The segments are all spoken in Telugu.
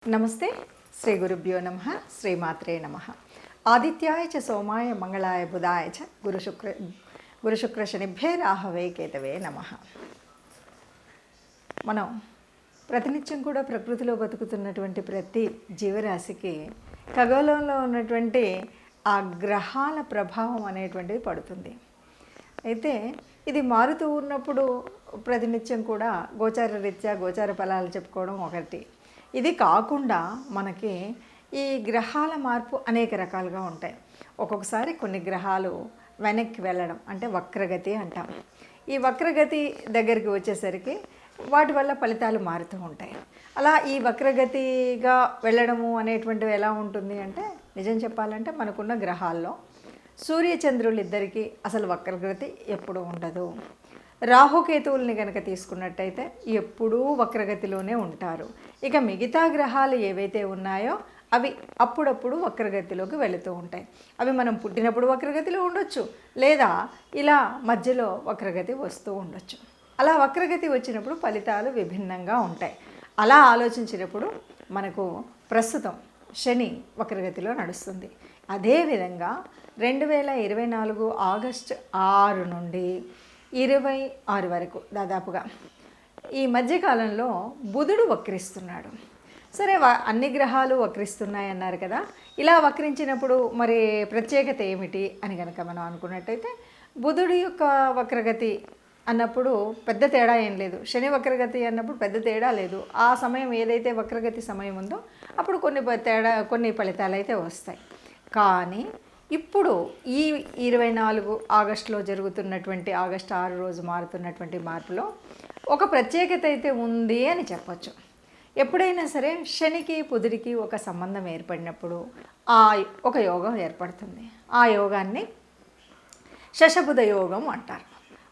నమస్తే. శ్రీ గురుభ్యో నమః. శ్రీమాత్రే నమః. ఆదిత్యాయ చ సోమాయ మంగళాయ బుధాయ చ గురుశుక్ర శనిభ్యే రాహవే కేతవే నమః. మనం ప్రతినిత్యం కూడా ప్రకృతిలో బతుకుతున్నటువంటి ప్రతి జీవరాశికి ఖగోళంలో ఉన్నటువంటి ఆ గ్రహాల ప్రభావం అనేటువంటిది పడుతుంది. అయితే ఇది మారుతూ ఉన్నప్పుడు ప్రతినిత్యం కూడా గోచార రీత్యా గోచార ఫలాలు చెప్పుకోవడం ఒకటి. ఇది కాకుండా మనకి ఈ గ్రహాల మార్పు అనేక రకాలుగా ఉంటాయి. ఒక్కొక్కసారి కొన్ని గ్రహాలు వెనక్కి వెళ్ళడం అంటే వక్రగతి అంటాం. ఈ వక్రగతి దగ్గరికి వచ్చేసరికి వాటి వల్ల ఫలితాలు మారుతూ ఉంటాయి. అలా ఈ వక్రగతిగా వెళ్ళడము అనేటువంటివి ఎలా ఉంటుంది అంటే, నిజం చెప్పాలంటే మనకున్న గ్రహాల్లో సూర్యచంద్రులు ఇద్దరికీ అసలు వక్రగతి ఎప్పుడూ ఉండదు. రాహుకేతువుల్ని కనుక తీసుకున్నట్టయితే ఎప్పుడూ వక్రగతిలోనే ఉంటారు. ఇక మిగతా గ్రహాలు ఏవైతే ఉన్నాయో అవి అప్పుడప్పుడు వక్రగతిలోకి వెళుతూ ఉంటాయి. అవి మనం పుట్టినప్పుడు వక్రగతిలో ఉండొచ్చు, లేదా ఇలా మధ్యలో వక్రగతి వస్తూ ఉండొచ్చు. అలా వక్రగతి వచ్చినప్పుడు ఫలితాలు విభిన్నంగా ఉంటాయి. అలా ఆలోచించినప్పుడు మనకు ప్రస్తుతం శని వక్రగతిలో నడుస్తుంది. అదేవిధంగా 2024 ఆగస్టు 6 నుండి 26 వరకు దాదాపుగా ఈ మధ్యకాలంలో బుధుడు వక్రిస్తున్నాడు. సరే, అన్ని గ్రహాలు వక్రిస్తున్నాయి అన్నారు కదా. ఇలా వక్రించినప్పుడు మరి ప్రత్యేకత ఏమిటి అని కనుక మనం అనుకున్నట్టయితే, బుధుడి యొక్క వక్రగతి అన్నప్పుడు పెద్ద తేడా ఏం లేదు. శని వక్రగతి అన్నప్పుడు పెద్ద తేడా లేదు. ఆ సమయం ఏదైతే వక్రగతి సమయం ఉందో అప్పుడు కొన్ని ఫలితాలు అయితే వస్తాయి. కానీ ఇప్పుడు ఈ 24 ఆగస్టులో జరుగుతున్నటువంటి ఆగస్టు 6 రోజు మారుతున్నటువంటి మార్పులో ఒక ప్రత్యేకత అయితే ఉంది అని చెప్పచ్చు. ఎప్పుడైనా సరే శనికి బుధుడికి ఒక సంబంధం ఏర్పడినప్పుడు ఒక యోగం ఏర్పడుతుంది. ఆ యోగాన్ని శశబుధ యోగం అంటారు.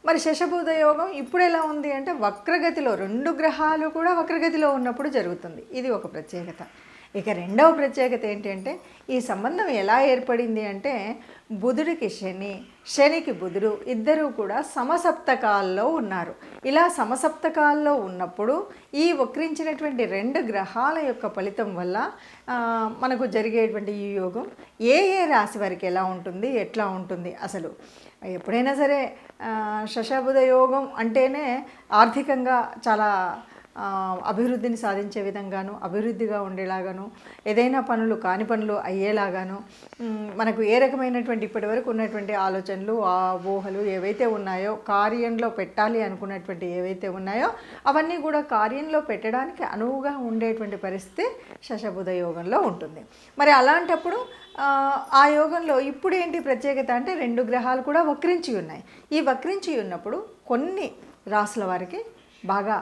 మరి శశబుధ యోగం ఇప్పుడు ఎలా ఉంది అంటే, వక్రగతిలో 2 గ్రహాలు కూడా వక్రగతిలో ఉన్నప్పుడు జరుగుతుంది. ఇది ఒక ప్రత్యేకత. ఇక రెండవ ప్రత్యేకత ఏంటంటే, ఈ సంబంధం ఎలా ఏర్పడింది అంటే, బుధుడికి శని, శనికి బుధుడు ఇద్దరూ కూడా సమసప్తకాల్లో ఉన్నారు. ఇలా సమసప్తకాల్లో ఉన్నప్పుడు ఈ వక్రించినటువంటి 2 గ్రహాల యొక్క ఫలితం వల్ల మనకు జరిగేటువంటి ఈ యోగం ఏ రాశి వారికి ఎలా ఉంటుంది, ఎట్లా ఉంటుంది. అసలు ఎప్పుడైనా సరే శశబుధ యోగం అంటేనే ఆర్థికంగా చాలా అభివృద్ధిని సాధించే విధంగాను, అభివృద్ధిగా ఉండేలాగాను, ఏదైనా పనులు కాని పనులు అయ్యేలాగాను, మనకు ఏ రకమైనటువంటి ఇప్పటివరకు ఉన్నటువంటి ఆలోచనలు, ఊహలు ఏవైతే ఉన్నాయో, కార్యంలో పెట్టాలి అనుకున్నటువంటి ఏవైతే ఉన్నాయో అవన్నీ కూడా కార్యంలో పెట్టడానికి అనువుగా ఉండేటువంటి పరిస్థితి శశబుధ యోగంలో ఉంటుంది. మరి అలాంటప్పుడు ఆ యోగంలో ఇప్పుడు ఏంటి ప్రత్యేకత అంటే, 2 గ్రహాలు కూడా వక్రించి ఉన్నాయి. ఈ వక్రించి ఉన్నప్పుడు కొన్ని రాసుల వారికి బాగా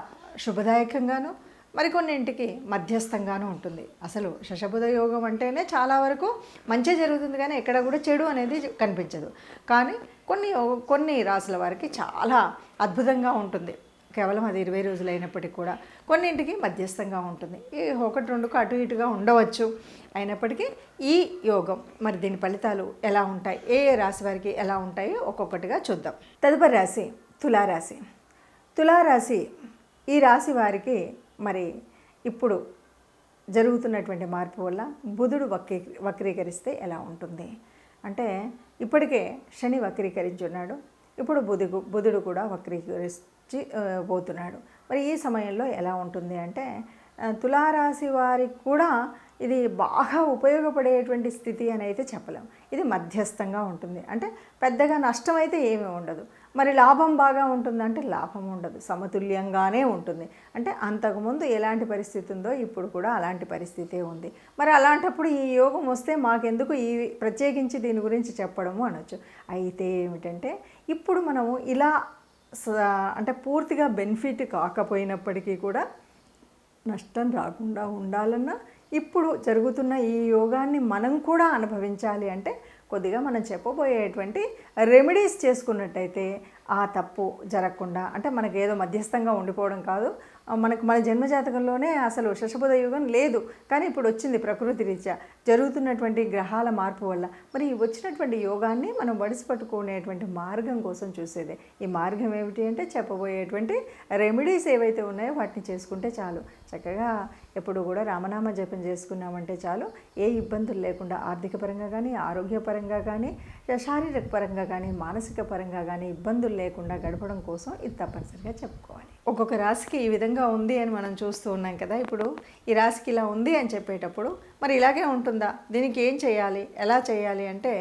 శుభదాయకంగాను, మరికొన్నింటికి మధ్యస్థంగాను ఉంటుంది. అసలు శశబుధ యోగం అంటేనే చాలా వరకు మంచి జరుగుతుంది, కానీ ఎక్కడ కూడా చెడు అనేది కనిపించదు. కానీ కొన్ని రాసుల వారికి చాలా అద్భుతంగా ఉంటుంది. కేవలం అది 20 రోజులు అయినప్పటికీ కూడా కొన్నింటికి మధ్యస్థంగా ఉంటుంది. ఈ 1-2కు అటు ఇటుగా ఉండవచ్చు. అయినప్పటికీ ఈ యోగం మరి దీని ఫలితాలు ఎలా ఉంటాయి, ఏ రాశి వారికి ఎలా ఉంటాయో ఒక్కొక్కటిగా చూద్దాం. తదుపరి రాశి తులారాశి. తులారాశి ఈ రాశి వారికి మరి ఇప్పుడు జరుగుతున్నటువంటి మార్పు వల్ల బుధుడు వక్రీకరిస్తే ఎలా ఉంటుంది అంటే, ఇప్పటికే శని వక్రీకరించున్నాడు, ఇప్పుడు బుధుడు కూడా వక్రీకరించి పోతున్నాడు. మరి ఈ సమయంలో ఎలా ఉంటుంది అంటే, తులారాశి వారికి కూడా ఇది బాగా ఉపయోగపడేటువంటి స్థితి అని అయితే చెప్పలేం. ఇది మధ్యస్థంగా ఉంటుంది. అంటే పెద్దగా నష్టం అయితే ఏమీ ఉండదు. మరి లాభం బాగా ఉంటుందంటే లాభం ఉండదు, సమతుల్యంగానే ఉంటుంది. అంటే అంతకుముందు ఎలాంటి పరిస్థితి ఉందో ఇప్పుడు కూడా అలాంటి పరిస్థితే ఉంది. మరి అలాంటప్పుడు ఈ యోగం వస్తే మాకెందుకు ఈ ప్రత్యేకించి దీని గురించి చెప్పడము అనొచ్చు. అయితే ఏమిటంటే, ఇప్పుడు మనము ఇలా అంటే పూర్తిగా బెనిఫిట్ కాకపోయినప్పటికీ కూడా నష్టం రాకుండా ఉండాలన్నా ఇప్పుడు జరుగుతున్న ఈ యోగాన్ని మనం కూడా అనుభవించాలి అంటే కొద్దిగా మనం చెప్పబోయేటువంటి రెమెడీస్ చేసుకున్నట్టయితే ఆ తప్పు జరగకుండా, అంటే మనకి ఏదో మధ్యస్థంగా ఉండిపోవడం కాదు, మనకు మన జన్మజాతకంలోనే అసలు శశబుధ యోగం లేదు, కానీ ఇప్పుడు వచ్చింది ప్రకృతి రీత్యా జరుగుతున్నటువంటి గ్రహాల మార్పు వల్ల. మరి వచ్చినటువంటి యోగాన్ని మనం వడిసి పట్టుకునేటువంటి మార్గం కోసం చూసేదే. ఈ మార్గం ఏమిటి అంటే చెప్పబోయేటువంటి రెమెడీస్ ఏవైతే ఉన్నాయో వాటిని చేసుకుంటే చాలు. చక్కగా ఎప్పుడు కూడా రామనామ జపం చేసుకున్నామంటే చాలు, ఏ ఇబ్బందులు లేకుండా ఆర్థిక పరంగా కానీ, ఆరోగ్యపరంగా కానీ, శారీరక పరంగా కానీ, మానసిక పరంగా కానీ ఇబ్బందులు లేకుండా గడపడం కోసం ఇది తప్పనిసరిగా చెప్పుకోవాలి. ఒక్కొక్క రాశికి ఈ విధంగా ఉంది అని మనం చూస్తూ ఉన్నాం కదా. ఇప్పుడు ఈ రాశికి ఇలా ఉంది అని చెప్పేటప్పుడు మరి ఇలాగే ఉంటుందా, దీనికి ఏం చేయాలి, ఎలా చేయాలి అంటే,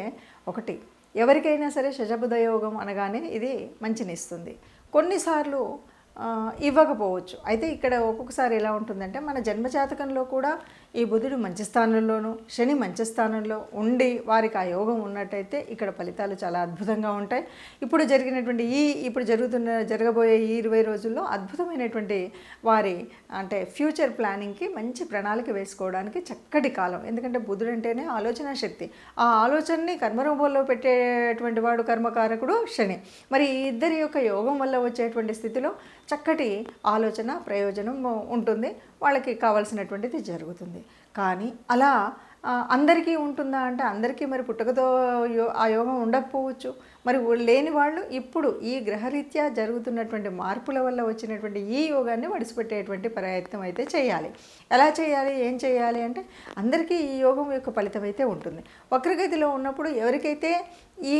ఒకటి, ఎవరికైనా సరే శశబుధ యోగం అనగానే ఇది మంచినిస్తుంది. కొన్నిసార్లు ఇవ్వకపోవచ్చు. అయితే ఇక్కడ ఒక్కొక్కసారి ఎలా ఉంటుందంటే, మన జన్మజాతకంలో కూడా ఈ బుధుడు మంచి స్థానంలోనూ శని మంచి స్థానంలో ఉండి వారికి ఆ యోగం ఉన్నట్టయితే ఇక్కడ ఫలితాలు చాలా అద్భుతంగా ఉంటాయి. ఇప్పుడు జరగబోయే ఈ 20 రోజుల్లో అద్భుతమైనటువంటి వారి అంటే ఫ్యూచర్ ప్లానింగ్కి మంచి ప్రణాళిక వేసుకోవడానికి చక్కటి కాలం. ఎందుకంటే బుధుడు అంటేనే ఆలోచన శక్తి. ఆ ఆలోచనని కర్మరూపంలో పెట్టేటువంటి వాడు కర్మకారకుడు శని. మరి ఈ ఇద్దరి యొక్క యోగం వల్ల వచ్చేటువంటి స్థితిలో చక్కటి ఆలోచన ప్రయోజనం ఉంటుంది, వాళ్ళకి కావాల్సినటువంటిది జరుగుతుంది. కానీ అలా అందరికీ ఉంటుందా అంటే, అందరికీ మరి పుట్టుకతో ఆ యోగం ఉండకపోవచ్చు. మరి లేని వాళ్ళు ఇప్పుడు ఈ గ్రహరీత్యా జరుగుతున్నటువంటి మార్పుల వల్ల వచ్చినటువంటి ఈ యోగాన్ని వడిసిపెట్టేటువంటి ప్రయత్నం అయితే చేయాలి. ఎలా చేయాలి, ఏం చేయాలి అంటే, అందరికీ ఈ యోగం యొక్క ఫలితం అయితే ఉంటుంది. వక్రగతిలో ఉన్నప్పుడు ఎవరికైతే ఈ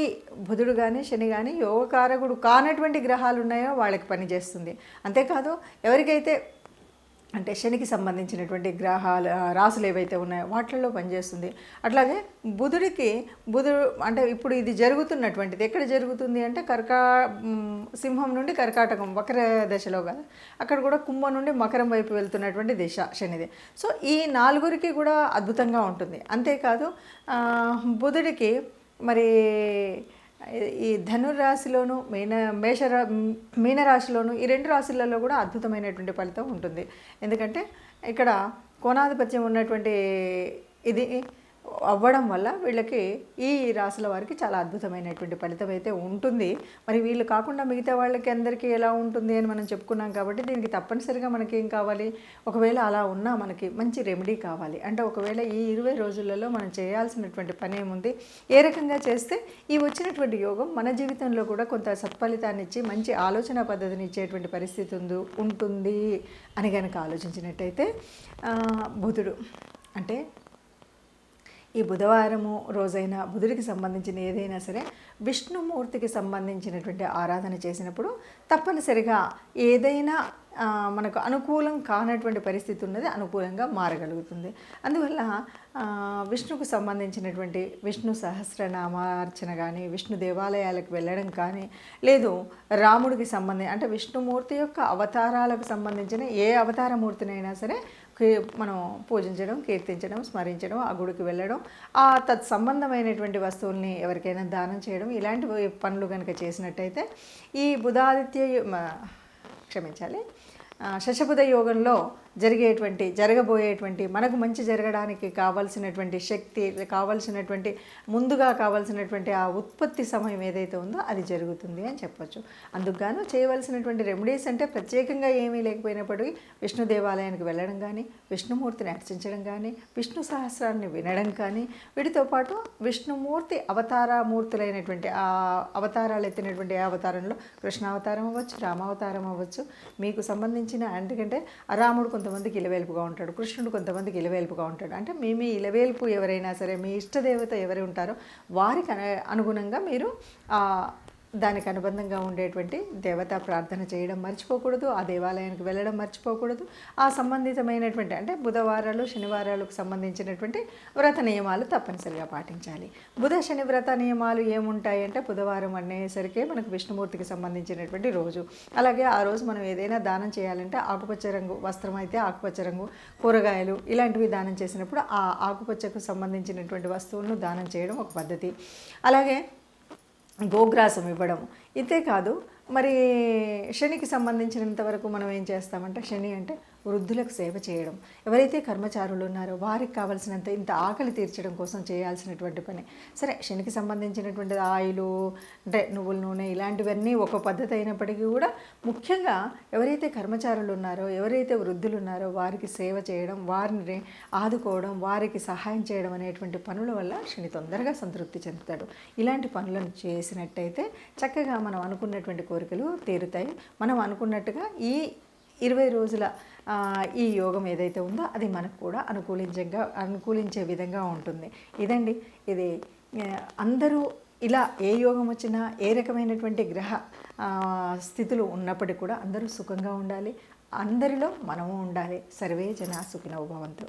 బుధుడు కానీ శని కానీ యోగకారకుడు కానటువంటి గ్రహాలు ఉన్నాయో వాళ్ళకి పనిచేస్తుంది. అంతేకాదు ఎవరికైతే అంటే శనికి సంబంధించినటువంటి గ్రహాలు రాసులు ఏవైతే ఉన్నాయో వాటిల్లో పనిచేస్తుంది. అట్లాగే బుధుడు అంటే ఇప్పుడు ఇది జరుగుతున్నటువంటిది ఎక్కడ జరుగుతుంది అంటే సింహం నుండి కర్కాటకం వక్ర దశలో కదా, అక్కడ కూడా కుంభం నుండి మకరం వైపు వెళ్తున్నటువంటి దిశ శనిది. సో ఈ 4 కూడా అద్భుతంగా ఉంటుంది. అంతేకాదు బుధుడికి మరి ఈ ధనుర్రాశిలోను మీనరాశిలోను ఈ 2 రాశులలో కూడా అద్భుతమైనటువంటి ఫలితం ఉంటుంది. ఎందుకంటే ఇక్కడ కోణాధిపత్యం ఉన్నటువంటి ఇది అవ్వడం వల్ల వీళ్ళకి ఈ రాశుల వారికి చాలా అద్భుతమైనటువంటి ఫలితం అయితే ఉంటుంది. మరి వీళ్ళు కాకుండా మిగతా వాళ్ళకి అందరికీ ఎలా ఉంటుంది అని మనం చెప్పుకున్నాం కాబట్టి దీనికి తప్పనిసరిగా మనకి ఏం కావాలి, ఒకవేళ అలా ఉన్నా మనకి మంచి రెమెడీ కావాలి. అంటే ఒకవేళ ఈ 20 రోజులలో మనం చేయాల్సినటువంటి పని ఏముంది, ఏ రకంగా చేస్తే ఈ వచ్చినటువంటి యోగం మన జీవితంలో కూడా కొంత సత్ఫలితాన్ని ఇచ్చి మంచి ఆలోచన పద్ధతిని ఇచ్చేటువంటి పరిస్థితి ఉంటుంది అని కనుక ఆలోచించినట్టయితే, బుధుడు అంటే ఈ బుధవారము రోజైనా బుధుడికి సంబంధించిన ఏదైనా సరే విష్ణుమూర్తికి సంబంధించినటువంటి ఆరాధన చేసినప్పుడు తప్పనిసరిగా ఏదైనా మనకు అనుకూలం కానటువంటి పరిస్థితి ఉన్నది అనుకూలంగా మారగలుగుతుంది. అందువల్ల విష్ణుకు సంబంధించినటువంటి విష్ణు సహస్రనామార్చన కానీ, విష్ణు దేవాలయాలకు వెళ్ళడం కానీ, లేదు రాముడికి అంటే విష్ణుమూర్తి యొక్క అవతారాలకు సంబంధించిన ఏ అవతారమూర్తినైనా సరే మనం పూజించడం, కీర్తించడం, స్మరించడం, ఆ గుడికి వెళ్ళడం, ఆ తత్సంబంధమైనటువంటి వస్తువుల్ని ఎవరికైనా దానం చేయడం, ఇలాంటి పనులు కనుక చేసినట్టయితే ఈ శశబుధ యోగంలో జరగబోయేటువంటి మనకు మంచి జరగడానికి కావాల్సినటువంటి శక్తి, ముందుగా కావాల్సినటువంటి ఆ ఉత్పత్తి సమయం ఏదైతే ఉందో అది జరుగుతుంది అని చెప్పొచ్చు. అందుకుగాను చేయవలసినటువంటి రెమెడీస్ అంటే ప్రత్యేకంగా ఏమీ లేకపోయినప్పటికీ విష్ణు దేవాలయానికి వెళ్ళడం కానీ, విష్ణుమూర్తిని అర్చించడం కానీ, విష్ణు సహస్రాన్ని వినడం కానీ, వీటితో పాటు విష్ణుమూర్తి అవతారమూర్తులైనటువంటి ఆ అవతారాలు ఎత్తినటువంటి అవతారంలో కృష్ణావతారం అవ్వచ్చు, రామావతారం అవ్వచ్చు, మీకు సంబంధించిన ఎందుకంటే రాముడు కొంతమందికి ఇలవేల్పుగా ఉంటాడు, కృష్ణుడు కొంతమందికి ఇలవేల్పుగా ఉంటాడు. అంటే మీ ఇలవేల్పు ఎవరైనా సరే, మీ ఇష్టదేవత ఎవరు ఉంటారో వారికి అనుగుణంగా మీరు దానికి అనుబంధంగా ఉండేటువంటి దేవతా ప్రార్థన చేయడం మర్చిపోకూడదు, ఆ దేవాలయానికి వెళ్ళడం మర్చిపోకూడదు. ఆ సంబంధితమైనటువంటి అంటే బుధవారాలు శనివారాలకు సంబంధించినటువంటి వ్రత నియమాలు తప్పనిసరిగా పాటించాలి. బుధ శని వ్రత నియమాలు ఏముంటాయి అంటే, బుధవారం అనేసరికి మనకు విష్ణుమూర్తికి సంబంధించినటువంటి రోజు. అలాగే ఆ రోజు మనం ఏదైనా దానం చేయాలంటే ఆకుపచ్చ రంగు వస్త్రం అయితే ఆకుపచ్చ రంగు, కూరగాయలు ఇలాంటివి దానం చేసినప్పుడు ఆ ఆకుపచ్చకు సంబంధించినటువంటి వస్తువులను దానం చేయడం ఒక పద్ధతి. అలాగే గోగ్రాసం ఇవ్వడం. ఇంతే కాదు, మరి శనికి సంబంధించినంత వరకు మనం ఏం చేస్తామంటే, శని అంటే వృద్ధులకు సేవ చేయడం, ఎవరైతే కర్మచారులు ఉన్నారో వారికి కావాల్సినంత ఇంత ఆకలి తీర్చడం కోసం చేయాల్సినటువంటి పని. సరే, శనికి సంబంధించినటువంటి ఆయిలు అంటే నువ్వుల నూనె ఇలాంటివన్నీ ఒక పద్ధతి అయినప్పటికీ కూడా ముఖ్యంగా ఎవరైతే కర్మచారులు ఉన్నారో, ఎవరైతే వృద్ధులు ఉన్నారో వారికి సేవ చేయడం, వారిని ఆదుకోవడం, వారికి సహాయం చేయడం అనేటువంటి పనుల వల్ల శని తొందరగా సంతృప్తి చెందుతాడు. ఇలాంటి పనులను చేసినట్టయితే చక్కగా మనం అనుకున్నటువంటి కోరికలు తీరుతాయి. మనం అనుకున్నట్టుగా ఈ 20 రోజుల ఈ యోగం ఏదైతే ఉందో అది మనకు కూడా అనుకూలించే విధంగా ఉంటుంది. ఇదండి, ఇది అందరూ ఇలా ఏ యోగం వచ్చినా ఏ రకమైనటువంటి గ్రహ స్థితులు ఉన్నప్పటికీ కూడా అందరూ సుఖంగా ఉండాలి, అందరిలో మనము ఉండాలి. సర్వే జనా సుఖినో భవంతు.